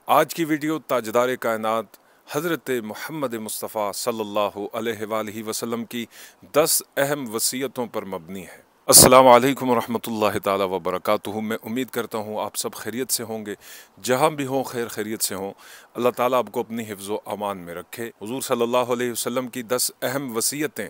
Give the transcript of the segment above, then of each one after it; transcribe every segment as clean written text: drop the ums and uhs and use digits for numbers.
आज की वीडियो ताजदार कायनात हज़रत मोहम्मद मुस्तफ़ा सल्लल्लाहु अलैहि वसल्लम की 10 अहम वसीयतों पर मबनी है। अस्सलामु अलैकुम रहमतुल्लाहि ताला व बरकातुहू। मैं उम्मीद करता हूँ आप सब खैरियत से होंगे, जहाँ भी हों खैर खैरियत से हों। अल्लाह ताला आपको अपनी हिफ्ज़ व अमान में रखे। हुज़ूर सल्लल्लाहु अलैहि वसल्लम की 10 अहम वसीयतें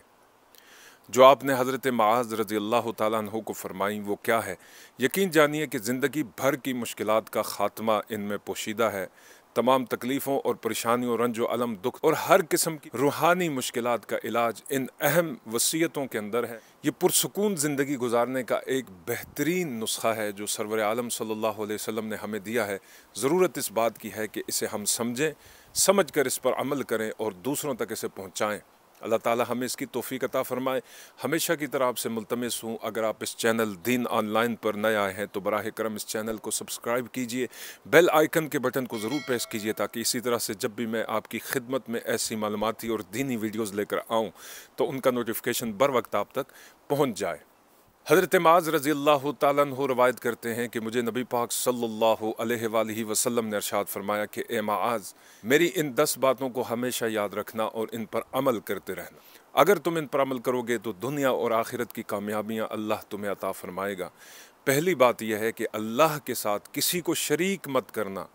जो आपने हज़रत मुआज़ रज़ी अल्लाह ताला अन्हु को फरमाई वो क्या है? यकीन जानिए कि ज़िंदगी भर की मुश्किलात का ख़ात्मा इनमें पोशीदा है। तमाम तकलीफ़ों और परेशानियों, रंज व अलम, दुख और हर किस्म की रूहानी मुश्किलात का इलाज इन अहम वसीयतों के अंदर है। ये पुरसुकून ज़िंदगी गुजारने का एक बेहतरीन नुस्खा है जो सरवर आलम सल्लल्लाहु अलैहि वसल्लम ने हमें दिया है। ज़रूरत इस बात की है कि इसे हम समझें, समझ कर इस पर अमल करें और दूसरों तक इसे पहुँचाएँ। अल्लाह ताला हमें इसकी तौफीक अता फ़रमाए। हमेशा की तरह आपसे मुल्तमिस हूँ, अगर आप इस चैनल दीन ऑनलाइन पर नए आए हैं तो बराह करम इस चैनल को सब्सक्राइब कीजिए, बेल आइकन के बटन को ज़रूर प्रेस कीजिए ताकि इसी तरह से जब भी मैं आपकी खिदमत में ऐसी मालूमाती और दीनी वीडियोज़ लेकर आऊँ तो उनका नोटिफिकेशन बर वक्त आप तक पहुँच जाए। हज़रत मुआज़ रज़ी अल्लाह ताला अन्हु रवायत करते हैं कि मुझे नबी पाक सल्लल्लाहु अलैहि वसल्लम ने इरशाद फरमाया कि ए मुआज़, मेरी इन 10 बातों को हमेशा याद रखना और इन पर अमल करते रहना। अगर तुम इन पर अमल करोगे तो दुनिया और आखिरत की कामयाबियाँ अल्लाह तुम्हें अता फरमाएगा। पहली बात यह है कि अल्लाह के साथ किसी को शरीक मत करना,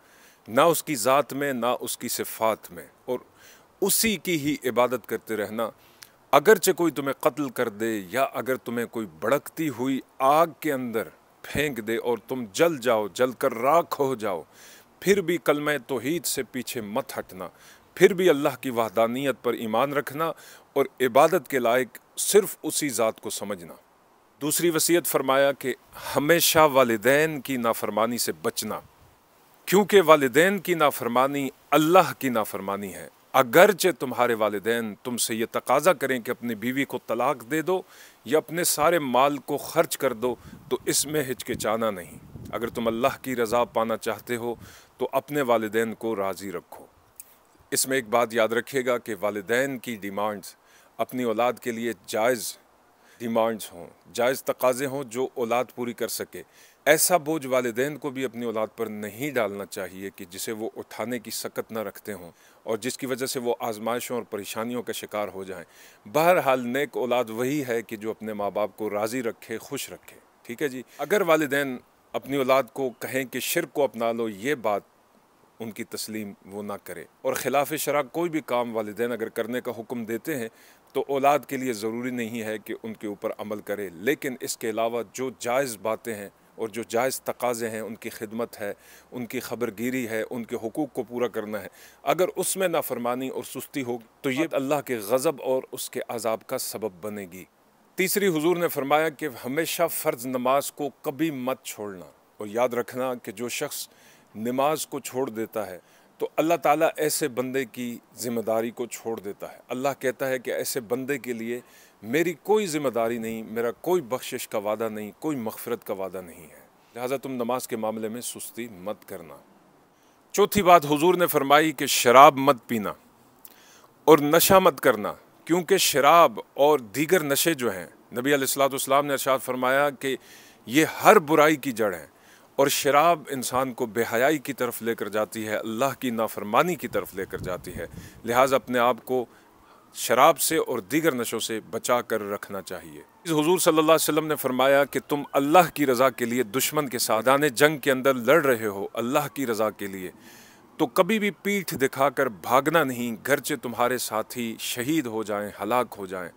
ना उसकी ज़ात में ना उसकी सिफ़ात में, और उसी की ही इबादत करते रहना। अगरचे कोई तुम्हें कत्ल कर दे या अगर तुम्हें कोई भड़कती हुई आग के अंदर फेंक दे और तुम जल जाओ, जल कर राख हो जाओ, फिर भी कलमे तौहीद से पीछे मत हटना, फिर भी अल्लाह की वहदानियत पर ईमान रखना और इबादत के लायक सिर्फ उसी ज़ात को समझना। दूसरी वसीयत फरमाया कि हमेशा वालिदैन की नाफरमानी से बचना, क्योंकि वालिदैन की नाफरमानी अल्लाह की नाफरमानी है। अगरचे तुम्हारे वालिदैन तुमसे ये तकाज़ा करें कि अपनी बीवी को तलाक दे दो या अपने सारे माल को खर्च कर दो तो इसमें हिचकिचाना नहीं। अगर तुम अल्लाह की रज़ा पाना चाहते हो तो अपने वालिदैन को राज़ी रखो। इसमें एक बात याद रखिएगा कि वालिदैन की डिमांड्स अपनी औलाद के लिए जायज़ डिमांड्स हों, जायज़ तकाज़े हों जो औलाद पूरी कर सके। ऐसा बोझ वालिदैन को भी अपनी औलाद पर नहीं डालना चाहिए कि जिसे वो उठाने की सकत न रखते हों और जिसकी वजह से वो आजमाइशों और परेशानियों का शिकार हो जाएं। बहरहाल नेक औलाद वही है कि जो अपने माँ बाप को राज़ी रखे, खुश रखे। ठीक है जी। अगर वालिदैन अपनी औलाद को कहें कि शिर्क को अपना लो, ये बात उनकी तस्लीम वो ना करे। और ख़िलाफ़ शरअ कोई भी काम वालिदैन अगर करने का हुक्म देते हैं तो औलाद के लिए ज़रूरी नहीं है कि उनके ऊपर अमल करे, लेकिन इसके अलावा जो जायज़ बातें हैं और जो जायज़ तकाज़े हैं, उनकी खिदमत है, उनकी खबरगिरी है, उनके हुकूक को पूरा करना है, अगर उसमें नाफरमानी और सुस्ती हो तो ये अल्लाह के गज़ब और उसके अज़ाब का सबब बनेगी। तीसरी, हुजूर ने फरमाया कि हमेशा फ़र्ज़ नमाज को कभी मत छोड़ना, और याद रखना कि जो शख्स नमाज को छोड़ देता है तो अल्लाह ताला ऐसे बंदे की ज़िम्मेदारी को छोड़ देता है। अल्लाह कहता है कि ऐसे बंदे के लिए मेरी कोई ज़िम्मेदारी नहीं, मेरा कोई बख्शिश का वादा नहीं, कोई मग़फ़िरत का वादा नहीं है। लिहाजा तुम नमाज के मामले में सुस्ती मत करना। चौथी बात हुजूर ने फरमाई कि शराब मत पीना और नशा मत करना, क्योंकि शराब और दीगर नशे जो हैं, नबी अलैहिस्सलाम ने इरशाद फरमाया कि ये हर बुराई की जड़ है, और शराब इंसान को बेहयाई की तरफ लेकर जाती है, अल्लाह की नाफरमानी की तरफ लेकर जाती है। लिहाजा अपने आप को शराब से और दीगर नशों से बचा कर रखना चाहिए। हुजूर सल्लल्लाहु अलैहि वसल्लम ने फरमाया कि तुम अल्लाह की रज़ा के लिए दुश्मन के साथ मैदान जंग के अंदर लड़ रहे हो, अल्लाह की रज़ा के लिए, तो कभी भी पीठ दिखाकर भागना नहीं, घरचे तुम्हारे साथी शहीद हो जाएं, हलाक हो जाएं,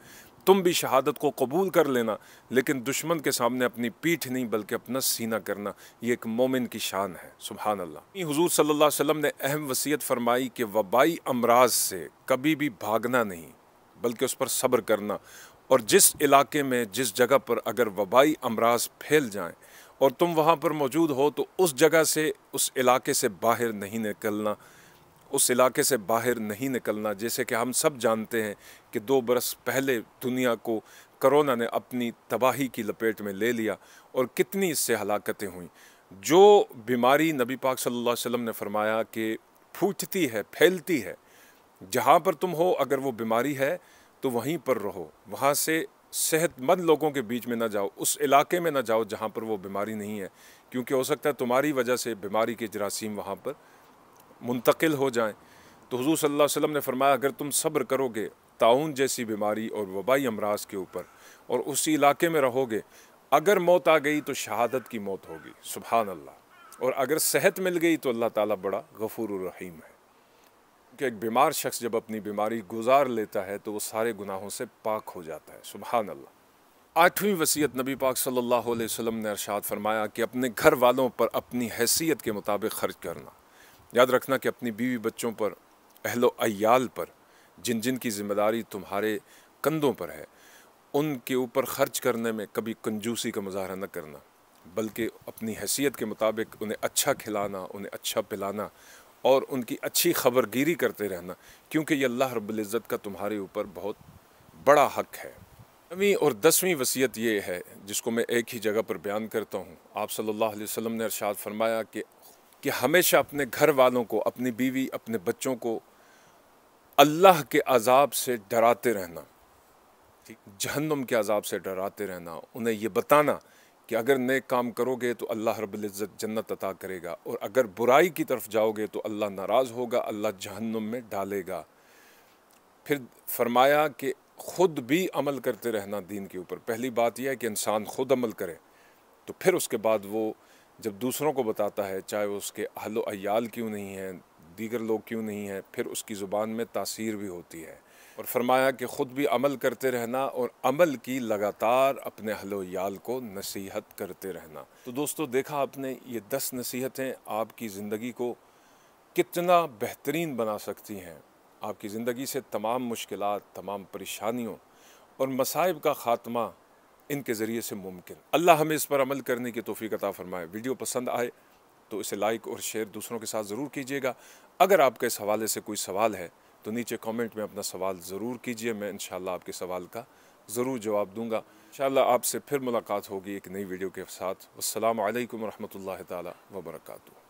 तुम भी शहादत को कबूल कर लेना, लेकिन दुश्मन के सामने अपनी पीठ नहीं बल्कि अपना सीना करना, ये एक मोमिन की शान है। सुभान अल्लाह। हुजूर सल्लल्लाहु अलैहि वसल्लम ने अहम वसीयत फरमाई कि वबाई अमराज से कभी भी भागना नहीं बल्कि उस पर सब्र करना, और जिस इलाके में, जिस जगह पर अगर वबाई अमराज फैल जाएं और तुम वहाँ पर मौजूद हो तो उस जगह से, उस इलाके से बाहर नहीं निकलना, उस इलाके से बाहर नहीं निकलना। जैसे कि हम सब जानते हैं कि 2 बरस पहले दुनिया को कोरोना ने अपनी तबाही की लपेट में ले लिया और कितनी इससे हलाकतें हुई। जो बीमारी नबी पाक सल्लल्लाहु अलैहि वसल्लम ने फरमाया कि फूटती है, फैलती है, जहाँ पर तुम हो अगर वो बीमारी है तो वहीं पर रहो, वहाँ से सेहतमंद लोगों के बीच में ना जाओ, उस इलाके में ना जाओ जहाँ पर वो बीमारी नहीं है, क्योंकि हो सकता है तुम्हारी वजह से बीमारी के जरासीम वहाँ पर منتقل ہو جائیں، تو حضور صلی اللہ علیہ وسلم نے فرمایا اگر تم صبر کرو گے طاعون جیسی بیماری اور وبائی امراض کے اوپر اور اسی علاقے میں رہو گے، اگر موت آ گئی تو شہادت کی موت ہوگی، سبحان اللہ، اور اگر صحت مل گئی تو اللہ تعالیٰ بڑا غفور الرحیم ہے، کہ ایک بیمار شخص جب اپنی بیماری گزار لیتا ہے تو وہ سارے گناہوں سے پاک ہو جاتا ہے، سبحان اللہ۔ 8ویں وصیت نبی پاک صلی اللہ علیہ وسلم نے ارشاد فرمایا کہ اپنے گھر والوں پر اپنی حیثیت کے مطابق خرچ کرنا۔ یاد رکھنا کہ اپنی بیوی بچوں پر، اہل و عیال پر، جن جن کی ذمہ داری تمہارے کندھوں پر ہے، ان کے اوپر خرچ کرنے میں کبھی کنجوسی کا مظاہرہ نہ کرنا، بلکہ اپنی حیثیت کے مطابق انہیں اچھا کھلانا، انہیں اچھا پلانا اور ان کی اچھی خبرگیری کرتے رہنا، کیونکہ یہ اللہ رب العزت کا تمہارے اوپر بہت بڑا حق ہے۔ 9ویں اور 10ویں وصیت یہ ہے جس کو میں ایک ہی جگہ پر بیان کرتا ہوں۔ آپ صلی اللہ علیہ وسلم نے ارشاد فرمایا کہ ہمیشہ اپنے گھر والوں کو، اپنی بیوی، اپنے بچوں کو اللہ کے عذاب سے ڈراتے رہنا، جہنم کے عذاب سے ڈراتے رہنا، انہیں یہ بتانا کہ اگر نیک کام کرو گے تو اللہ رب العزت جنت عطا کرے گا، اور اگر برائی کی طرف جاؤ گے تو اللہ ناراض ہوگا، اللہ جہنم میں ڈالے گا۔ پھر فرمایا کہ خود بھی عمل کرتے رہنا دین کے اوپر۔ پہلی بات یہ ہے کہ انسان خود عمل کرے، تو پھر اس کے بعد وہ جب دوسروں کو بتاتا ہے، چاہے وہ اس کے اہل و عیال کیوں نہیں ہیں، دیگر لوگ کیوں نہیں ہیں، پھر اس کی زبان میں تاثیر بھی ہوتی ہے۔ اور فرمایا کہ خود بھی عمل کرتے رہنا اور عمل کی لگاتار اپنے اہل و عیال کو نصیحت کرتے رہنا۔ تو دوستو دیکھا آپ نے، یہ 10 نصیحتیں آپ کی زندگی کو کتنا بہترین بنا سکتی ہیں، آپ کی زندگی سے تمام مشکلات، تمام پریشانیوں اور مصائب کا خاتمہ ان کے ذریعے سے ممکن۔ اللہ ہمیں اس پر عمل کرنے کی توفیق عطا فرمائے۔ ویڈیو پسند آئے تو اسے لائک اور شیئر دوسروں کے ساتھ ضرور کیجیے گا۔ اگر آپ کے اس حوالے سے کوئی سوال ہے تو نیچے کامنٹ میں اپنا سوال ضرور کیجیے، میں انشاءاللہ آپ کے سوال کا ضرور جواب دوں گا۔ انشاءاللہ آپ سے پھر ملاقات ہوگی ایک نئی ویڈیو کے ساتھ۔ السلام علیکم ورحمۃ اللہ تعالی وبرکاتہ۔